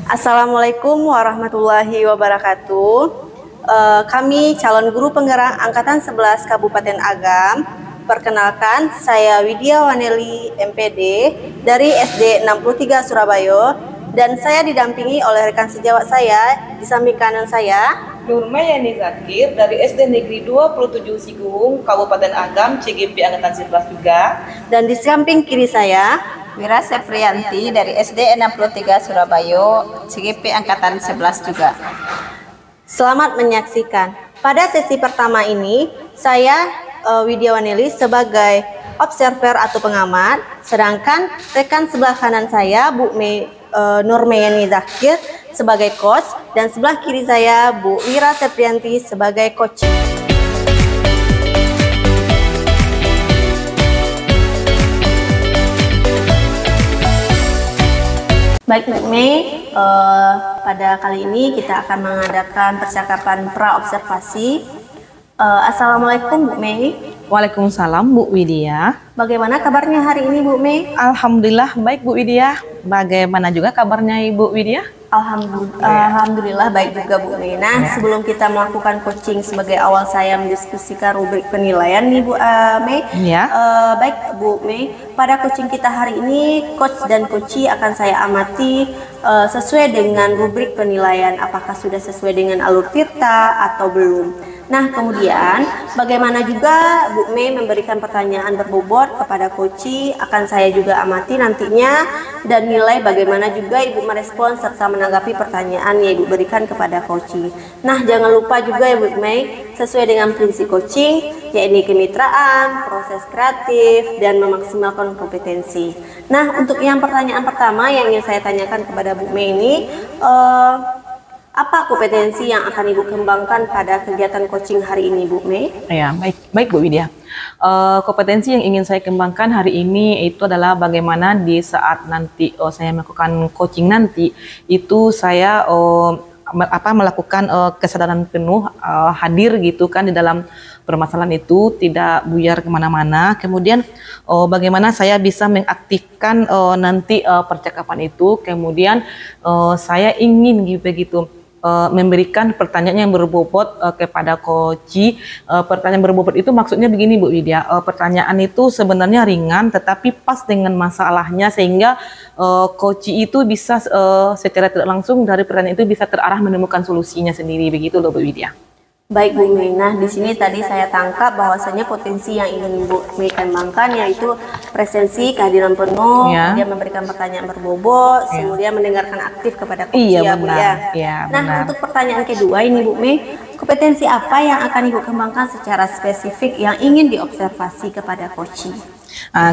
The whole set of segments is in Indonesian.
Assalamualaikum warahmatullahi wabarakatuh. Kami calon guru penggerak Angkatan 11 Kabupaten Agam. Perkenalkan, saya Widya Waneli MPD dari SD 63 Surabaya dan saya didampingi oleh rekan sejawat saya di samping kanan saya Nurmayani Zakir dari SD Negeri 27 Sigung, Kabupaten Agam, CGP Angkatan 11 juga. Dan di samping kiri saya Wira Septrianti dari SD 63 Surabaya, CGP Angkatan 11 juga. Selamat menyaksikan. Pada sesi pertama ini, saya Widya Waneli sebagai observer atau pengamat, sedangkan rekan sebelah kanan saya Bu Nurmayani Zakir sebagai coach dan sebelah kiri saya Bu Wira Septrianti sebagai coach. Baik Bu Mei, pada kali ini kita akan mengadakan percakapan pra-observasi. Assalamualaikum Bu Mei. Waalaikumsalam Bu Widya. Bagaimana kabarnya hari ini Bu Mei? Alhamdulillah baik Bu Widya. Bagaimana juga kabarnya Ibu Widya? Alhamdulillah baik juga Bu Mei. Nah, sebelum kita melakukan coaching sebagai awal saya mendiskusikan rubrik penilaian nih Bu Mei. Ya. Baik Bu Mei, pada coaching kita hari ini coach dan coachee akan saya amati sesuai dengan rubrik penilaian, apakah sudah sesuai dengan alur tirta atau belum. Nah, kemudian bagaimana juga Bu Mei memberikan pertanyaan berbobot kepada coachee akan saya juga amati nantinya dan nilai bagaimana juga Ibu merespon serta menanggapi pertanyaan yang Ibu berikan kepada coachee. Nah, jangan lupa juga ya Bu Mei, sesuai dengan prinsip coaching, yaitu kemitraan, proses kreatif, dan memaksimalkan kompetensi. Nah, untuk yang pertanyaan pertama yang ingin saya tanyakan kepada Bu Mei ini, apa kompetensi yang akan Ibu kembangkan pada kegiatan coaching hari ini, Bu Mei? Ya, baik Bu Widya. Kompetensi yang ingin saya kembangkan hari ini itu adalah bagaimana di saat nanti saya melakukan coaching nanti itu saya melakukan kesadaran penuh hadir gitu kan di dalam permasalahan itu, tidak buyar kemana-mana. Kemudian bagaimana saya bisa mengaktifkan nanti percakapan itu. Kemudian saya ingin begitu memberikan pertanyaan yang berbobot kepada coachee. Pertanyaan berbobot itu maksudnya begini Bu Widya, pertanyaan itu sebenarnya ringan tetapi pas dengan masalahnya sehingga coachee itu bisa secara tidak langsung dari pertanyaan itu bisa terarah menemukan solusinya sendiri, begitu loh Bu Widya. Baik Bu Mei, nah di sini tadi saya tangkap bahwasanya potensi yang ingin Bu Mei kembangkan yaitu presensi, kehadiran penuh, dia memberikan pertanyaan berbobot, kemudian mendengarkan aktif kepada coachee ya Bu ya. Nah benar. Untuk pertanyaan kedua ini Bu Mei, kompetensi apa yang akan Ibu kembangkan secara spesifik yang ingin diobservasi kepada coachee?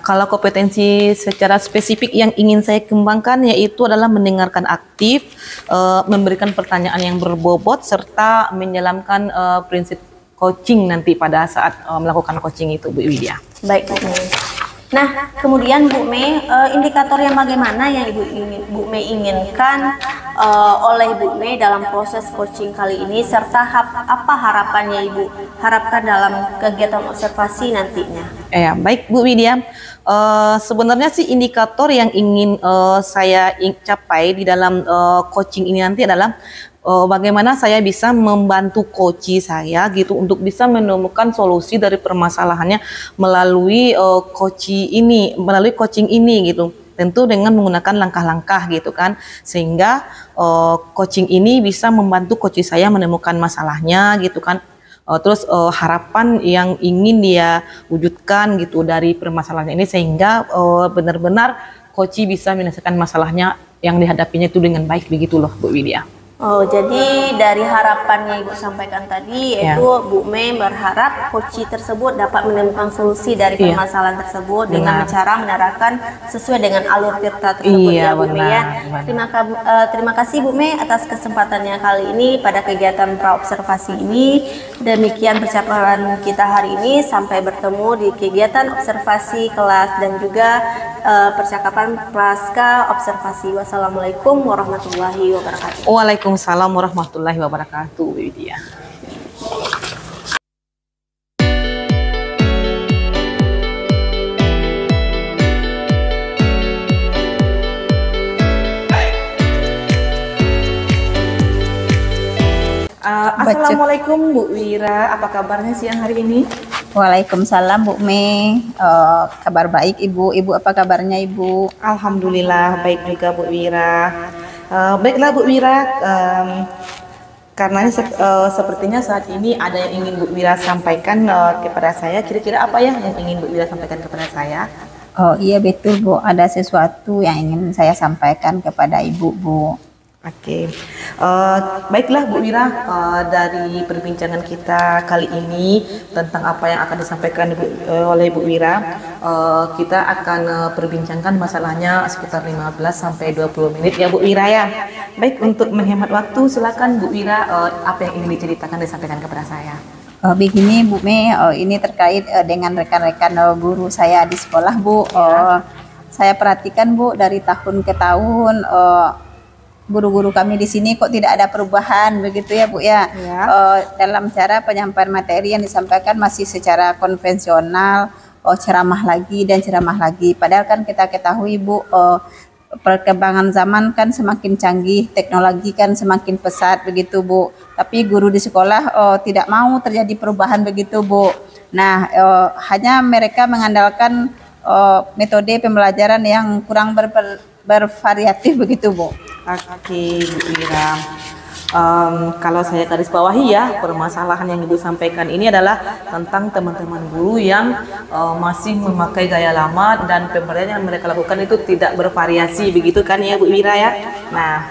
Kalau kompetensi secara spesifik yang ingin saya kembangkan yaitu adalah mendengarkan aktif, memberikan pertanyaan yang berbobot, serta menjalankan prinsip coaching nanti pada saat melakukan coaching itu Bu Widya. Baik Bu Mei. Nah, kemudian Bu Mei, indikator yang bagaimana yang Bu Mei inginkan oleh Bu Mei dalam proses coaching kali ini, serta apa harapannya Ibu harapkan dalam kegiatan observasi nantinya? Ya, baik Bu Widya. Sebenarnya sih indikator yang ingin saya capai di dalam coaching ini nanti adalah bagaimana saya bisa membantu coachee saya gitu untuk bisa menemukan solusi dari permasalahannya melalui coaching ini gitu. Tentu dengan menggunakan langkah-langkah gitu kan, sehingga coaching ini bisa membantu coachee saya menemukan masalahnya gitu kan. Terus harapan yang ingin dia wujudkan gitu dari permasalahan ini sehingga benar-benar coachee bisa menyelesaikan masalahnya yang dihadapinya itu dengan baik, begitu loh Bu Widya. Oh, jadi dari harapannya Ibu sampaikan tadi yaitu Bu Mei berharap coachee tersebut dapat menemukan solusi dari permasalahan tersebut dengan cara menerapkan sesuai dengan alur tirta tersebut ya Bu Mei ya. Terima kasih Bu Mei atas kesempatannya kali ini pada kegiatan pra-observasi ini. Demikian percakapan kita hari ini, sampai bertemu di kegiatan observasi kelas dan juga percakapan pasca observasi. Wassalamualaikum warahmatullahi wabarakatuh. Waalaikumsalam warahmatullahi wabarakatuh, Widya. Assalamualaikum Bu Wira, apa kabarnya siang hari ini? Waalaikumsalam Bu Mei. Kabar baik Ibu. Ibu apa kabarnya Ibu? Alhamdulillah baik juga Bu Wira. Baiklah Bu Wira, karena sepertinya saat ini ada yang ingin Bu Wira sampaikan kepada saya. Kira-kira apa ya yang ingin Bu Wira sampaikan kepada saya? Oh iya betul Bu, ada sesuatu yang ingin saya sampaikan kepada Ibu Bu. Oke, baiklah Bu Wira, dari perbincangan kita kali ini tentang apa yang akan disampaikan oleh Bu Wira, kita akan perbincangkan masalahnya sekitar 15-20 menit ya Bu Wira ya. Baik, untuk menghemat waktu silakan Bu Wira, apa yang ingin diceritakan disampaikan kepada saya. Begini Bu Mei, ini terkait dengan rekan-rekan guru saya di sekolah Bu. Saya perhatikan Bu, dari tahun ke tahun guru-guru kami di sini kok tidak ada perubahan begitu ya Bu ya. Dalam cara penyampaian materi yang disampaikan masih secara konvensional, ceramah lagi dan ceramah lagi. Padahal kan kita ketahui Bu, perkembangan zaman kan semakin canggih, teknologi kan semakin pesat begitu Bu. Tapi guru di sekolah tidak mau terjadi perubahan begitu Bu. Nah, hanya mereka mengandalkan metode pembelajaran yang kurang bervariatif begitu Bu. Oke Bu Wira, kalau saya garis bawahi ya, permasalahan yang Ibu sampaikan ini adalah tentang teman-teman guru yang masih memakai gaya lama dan pembelajaran yang mereka lakukan itu tidak bervariasi begitu kan ya Bu Wira ya. Nah,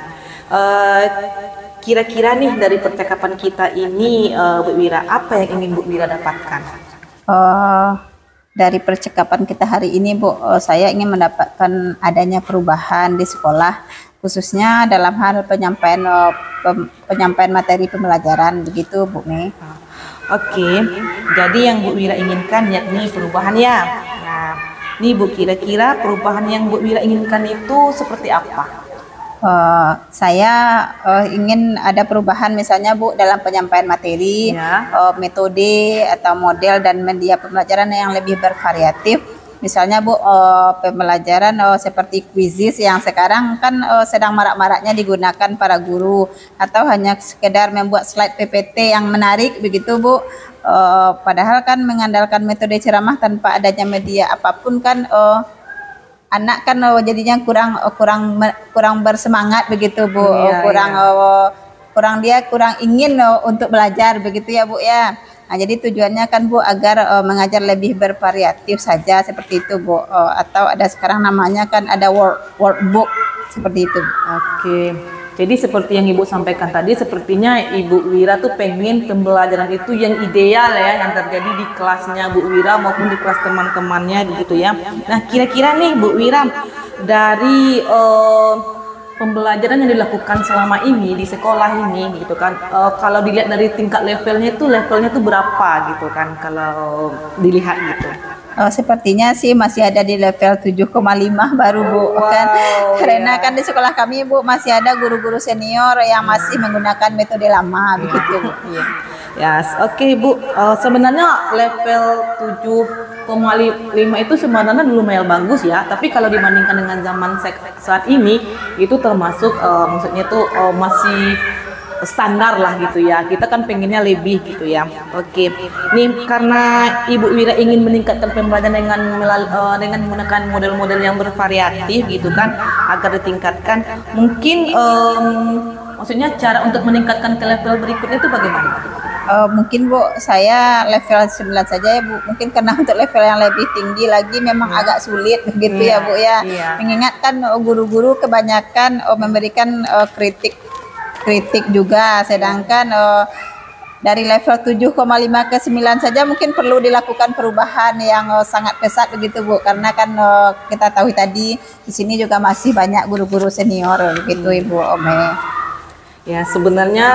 kira-kira nih dari percakapan kita ini Bu Wira, apa yang ingin Bu Wira dapatkan? Dari percakapan kita hari ini Bu, saya ingin mendapatkan adanya perubahan di sekolah, khususnya dalam hal penyampaian materi pembelajaran begitu Bu Mei. Oke, jadi yang Bu Wira inginkan yakni perubahan ya. Nah, nih Bu, kira-kira perubahan yang Bu Wira inginkan itu seperti apa? Saya ingin ada perubahan misalnya Bu dalam penyampaian materi, metode atau model dan media pembelajaran yang lebih bervariatif. Misalnya Bu, pembelajaran seperti quizzes yang sekarang kan sedang marak-maraknya digunakan para guru, atau hanya sekedar membuat slide PPT yang menarik begitu Bu. Padahal kan mengandalkan metode ceramah tanpa adanya media apapun kan anak kan jadinya kurang bersemangat begitu Bu. Kurang ingin untuk belajar begitu ya Bu ya. Nah, jadi tujuannya kan Bu agar mengajar lebih bervariatif saja seperti itu Bu. Atau ada sekarang namanya kan ada workbook seperti itu. Oke. Jadi seperti yang Ibu sampaikan tadi, sepertinya Ibu Wira tuh pengen pembelajaran itu yang ideal ya, yang terjadi di kelasnya Bu Wira maupun di kelas teman-temannya begitu ya. Nah, kira-kira nih Bu Wira, dari pembelajaran yang dilakukan selama ini di sekolah ini gitu kan, kalau dilihat dari tingkat levelnya tuh berapa gitu kan kalau dilihat gitu? Sepertinya sih masih ada di level 7,5 baru Bu. Karena kan di sekolah kami Bu masih ada guru-guru senior yang masih menggunakan metode lama begitu Bu. Oke Bu, sebenarnya level 7,5 itu sebenarnya lumayan bagus ya, tapi kalau dibandingkan dengan zaman saat ini itu termasuk maksudnya tuh masih standar lah gitu ya. Kita kan pengennya lebih gitu ya. Oke, nih karena Ibu Wira ingin meningkatkan pembelajaran dengan menggunakan model-model yang bervariatif gitu kan, agar ditingkatkan. Mungkin maksudnya cara untuk meningkatkan ke level berikutnya itu bagaimana? Mungkin Bu, saya level 9 saja ya Bu. Mungkin karena untuk level yang lebih tinggi lagi memang agak sulit begitu ya Bu ya. Mengingatkan guru-guru kebanyakan memberikan kritik juga, sedangkan dari level 7,5 ke 9 saja mungkin perlu dilakukan perubahan yang sangat pesat begitu Bu, karena kan kita tahu tadi di sini juga masih banyak guru-guru senior begitu Ibu Ome. Ya, sebenarnya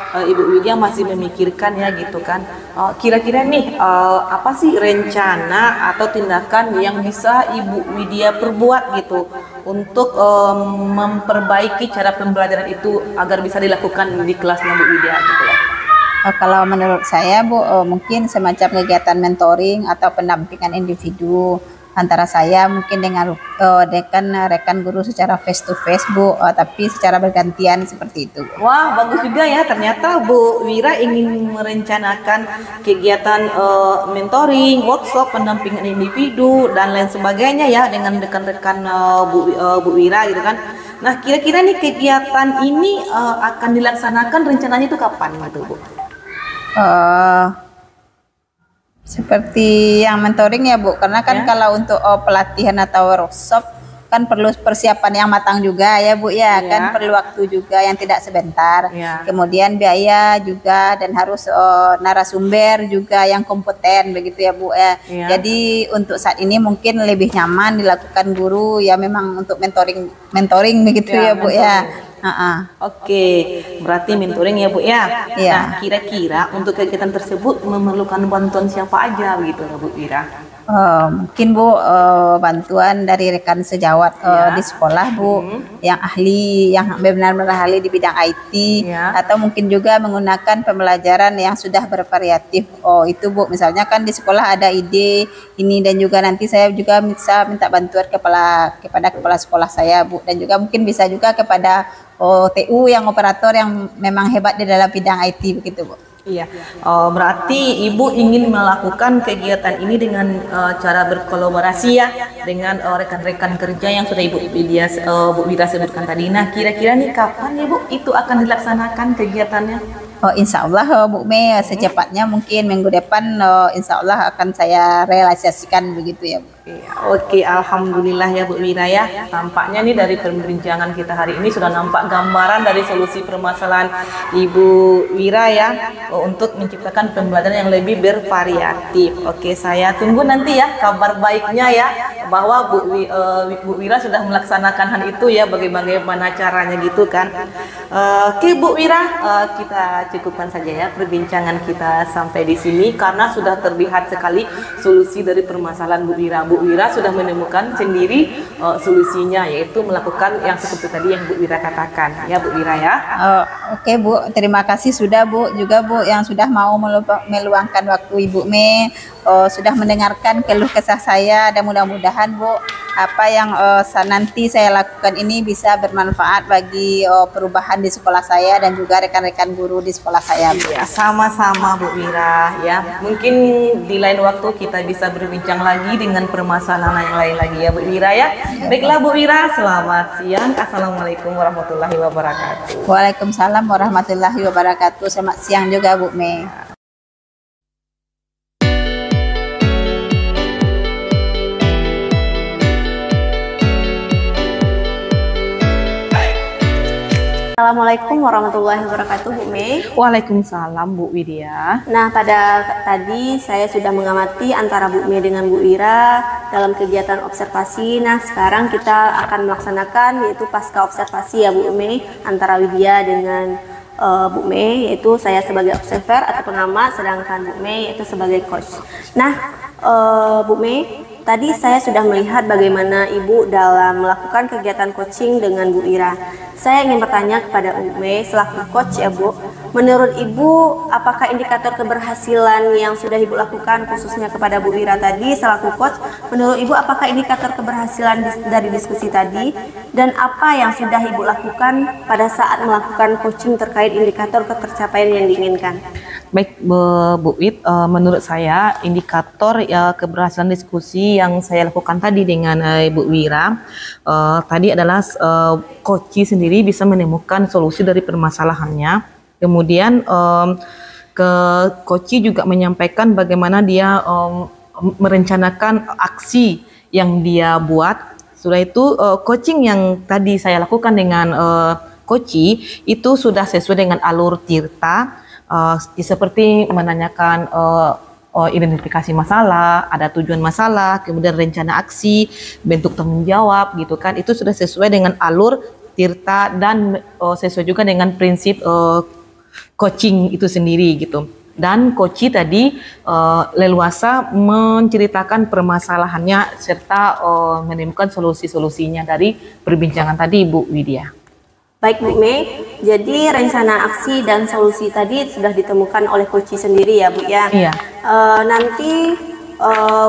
Ibu Widya masih memikirkan ya gitu kan, kira-kira nih apa sih rencana atau tindakan yang bisa Ibu Widya perbuat gitu untuk memperbaiki cara pembelajaran itu agar bisa dilakukan di kelasnya Bu Widya gitu ya. Kalau menurut saya Bu, mungkin semacam kegiatan mentoring atau pendampingan individu antara saya mungkin dengan rekan guru secara face to face Bu, tapi secara bergantian seperti itu. Wah, bagus juga ya. Ternyata Bu Wira ingin merencanakan kegiatan mentoring, workshop, pendampingan individu dan lain sebagainya ya dengan rekan-rekan Bu Wira gitu kan. Nah, kira-kira nih kegiatan ini akan dilaksanakan rencananya itu kapan gitu Bu? Seperti yang mentoring ya Bu, karena kan kalau untuk pelatihan atau workshop kan perlu persiapan yang matang juga ya Bu ya, kan perlu waktu juga yang tidak sebentar, kemudian biaya juga dan harus narasumber juga yang kompeten begitu ya Bu ya. Jadi untuk saat ini mungkin lebih nyaman dilakukan guru ya memang untuk mentoring begitu ya Bu ya. Oke, berarti mentoring ya Bu ya. Nah, kira-kira untuk kegiatan tersebut memerlukan bantuan siapa aja begitu Bu Wira? Mungkin Bu bantuan dari rekan sejawat di sekolah Bu, yang ahli, yang benar-benar ahli di bidang IT, atau mungkin juga menggunakan pembelajaran yang sudah bervariatif. Itu Bu, misalnya kan di sekolah ada ide ini dan juga nanti saya juga bisa minta bantuan kepada kepala sekolah saya Bu, dan juga mungkin bisa juga kepada TU yang operator yang memang hebat di dalam bidang IT begitu Bu. Iya, berarti Ibu ingin melakukan kegiatan ini dengan cara berkolaborasi ya dengan rekan-rekan kerja yang sudah Bu Wira sebutkan tadi. Nah, kira-kira nih kapan ya Bu itu akan dilaksanakan kegiatannya? Insya Allah Bu Mei secepatnya mungkin minggu depan insya Allah akan saya realisasikan begitu ya Bu. Oke, alhamdulillah ya Bu Wira ya. Tampaknya nih dari perbincangan kita hari ini sudah nampak gambaran dari solusi permasalahan Ibu Wira ya untuk menciptakan pembelajaran yang lebih bervariatif. Oke, saya tunggu nanti ya kabar baiknya ya bahwa Bu Wira sudah melaksanakan hal itu ya, bagaimana caranya gitu kan. Oke Bu Wira, kita cukupkan saja ya perbincangan kita sampai di sini karena sudah terlihat sekali solusi dari permasalahan Bu Wira. Bu Wira sudah menemukan sendiri solusinya, yaitu melakukan yang seperti tadi yang Bu Wira katakan ya Bu Wira ya. Oke Bu, terima kasih sudah Bu juga Bu yang sudah mau meluangkan waktu Ibu Mei, sudah mendengarkan keluh kesah saya, dan mudah-mudahan Bu apa yang nanti saya lakukan ini bisa bermanfaat bagi perubahan di sekolah saya dan juga rekan-rekan guru di sekolah saya Bu. Ya, sama-sama Bu Wira ya. Mungkin di lain waktu kita bisa berbincang lagi dengan permasalahan yang lain lagi ya Bu Wira ya. Baiklah Bu Wira, selamat siang. Assalamualaikum warahmatullahi wabarakatuh. Waalaikumsalam warahmatullahi wabarakatuh. Selamat siang juga Bu Mei. Assalamualaikum warahmatullahi wabarakatuh Bu Mei. Waalaikumsalam Bu Widya. Nah, pada tadi saya sudah mengamati antara Bu Mei dengan Bu Wira dalam kegiatan observasi. Nah, sekarang kita akan melaksanakan yaitu pasca observasi ya Bu Mei, antara Widya dengan Bu Mei, yaitu saya sebagai observer atau pengamat, sedangkan Bu Mei yaitu sebagai coach. Nah, Bu Mei, tadi saya sudah melihat bagaimana Ibu dalam melakukan kegiatan coaching dengan Bu Wira. Saya ingin bertanya kepada Bu Mei selaku coach ya Bu, menurut Ibu apakah indikator keberhasilan yang sudah Ibu lakukan khususnya kepada Bu Wira tadi selaku coach, menurut Ibu apakah indikator keberhasilan dari diskusi tadi, dan apa yang sudah Ibu lakukan pada saat melakukan coaching terkait indikator ketercapaian yang diinginkan? Baik Bu Wid, menurut saya indikator keberhasilan diskusi yang saya lakukan tadi dengan Ibu Wira tadi adalah coach sendiri bisa menemukan solusi dari permasalahannya. Kemudian coach juga menyampaikan bagaimana dia merencanakan aksi yang dia buat. Sudah itu coaching yang tadi saya lakukan dengan coach itu sudah sesuai dengan alur Tirta. Seperti menanyakan identifikasi masalah, ada tujuan masalah, kemudian rencana aksi, bentuk tanggung jawab gitu kan. Itu sudah sesuai dengan alur Tirta dan sesuai juga dengan prinsip coaching itu sendiri gitu. Dan coach tadi leluasa menceritakan permasalahannya serta menemukan solusi-solusinya dari perbincangan tadi Bu Widya. Baik Bu Mei, jadi rencana aksi dan solusi tadi sudah ditemukan oleh coach sendiri ya Bu ya. Iya. Nanti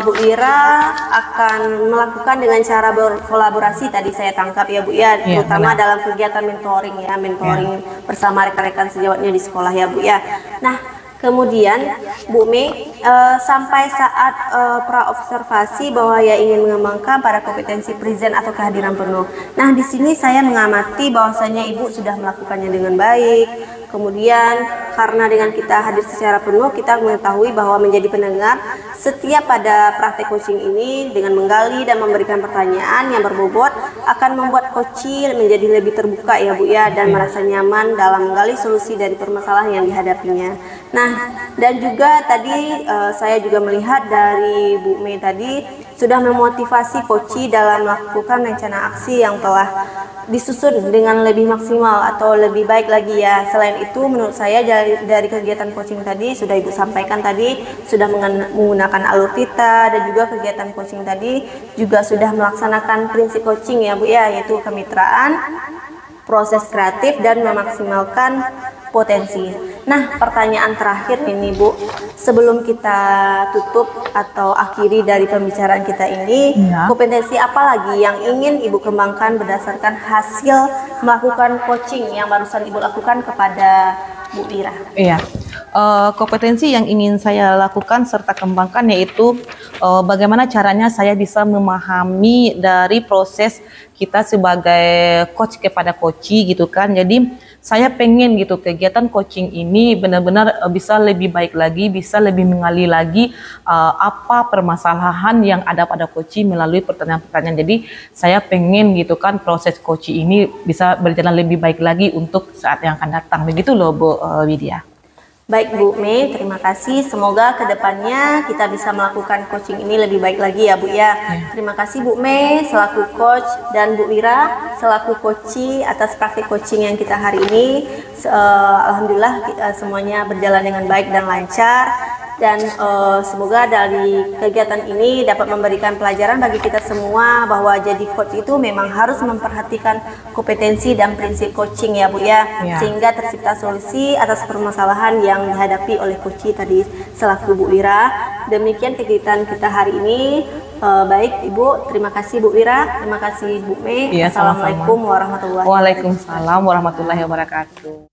Bu Ira akan melakukan dengan cara berkolaborasi tadi saya tangkap ya Bu ya, terutama dalam kegiatan mentoring ya, mentoring bersama rekan-rekan sejawatnya di sekolah ya Bu ya. Nah, kemudian Bu Mei sampai saat praobservasi bahwa ya ingin mengembangkan pada kompetensi present atau kehadiran penuh. Nah, di sini saya mengamati bahwasanya Ibu sudah melakukannya dengan baik. Kemudian karena dengan kita hadir secara penuh, kita mengetahui bahwa menjadi pendengar setiap pada praktek coaching ini dengan menggali dan memberikan pertanyaan yang berbobot akan membuat coach menjadi lebih terbuka ya Bu ya, dan merasa nyaman dalam menggali solusi dari permasalahan yang dihadapinya. Nah, dan juga tadi saya juga melihat dari Bu Mei tadi sudah memotivasi coach dalam melakukan rencana aksi yang telah disusun dengan lebih maksimal atau lebih baik lagi ya. Selain itu menurut saya dari kegiatan coaching tadi sudah Ibu sampaikan tadi sudah menggunakan alur tita, dan juga kegiatan coaching tadi juga sudah melaksanakan prinsip coaching ya Bu ya, yaitu kemitraan, proses kreatif, dan memaksimalkan potensi. Nah, pertanyaan terakhir ini Bu, sebelum kita tutup atau akhiri dari pembicaraan kita ini, kompetensi apa lagi yang ingin Ibu kembangkan berdasarkan hasil melakukan coaching yang barusan Ibu lakukan kepada Bu Ira? Iya, kompetensi yang ingin saya lakukan serta kembangkan yaitu bagaimana caranya saya bisa memahami dari proses kita sebagai coach kepada coachee gitu kan. Jadi saya pengen gitu kegiatan coaching ini benar-benar bisa lebih baik lagi, bisa lebih mengali lagi apa permasalahan yang ada pada coachee melalui pertanyaan-pertanyaan. Jadi saya pengen gitu kan proses coaching ini bisa berjalan lebih baik lagi untuk saat yang akan datang. Begitu loh Bu Widya. Baik Bu Mei, terima kasih. Semoga kedepannya kita bisa melakukan coaching ini lebih baik lagi ya Bu ya. Terima kasih Bu Mei selaku coach dan Bu Ira selaku coachee atas praktik coaching yang kita hari ini. Alhamdulillah semuanya berjalan dengan baik dan lancar. Dan semoga dari kegiatan ini dapat memberikan pelajaran bagi kita semua bahwa jadi coach itu memang harus memperhatikan kompetensi dan prinsip coaching ya Bu ya, sehingga tercipta solusi atas permasalahan yang dihadapi oleh coach tadi selaku Bu Ira. Demikian kegiatan kita hari ini. Baik Ibu, terima kasih Bu Ira, terima kasih Bu Mei. Assalamualaikum warahmatullahi wabarakatuh. Waalaikumsalam warahmatullahi wabarakatuh.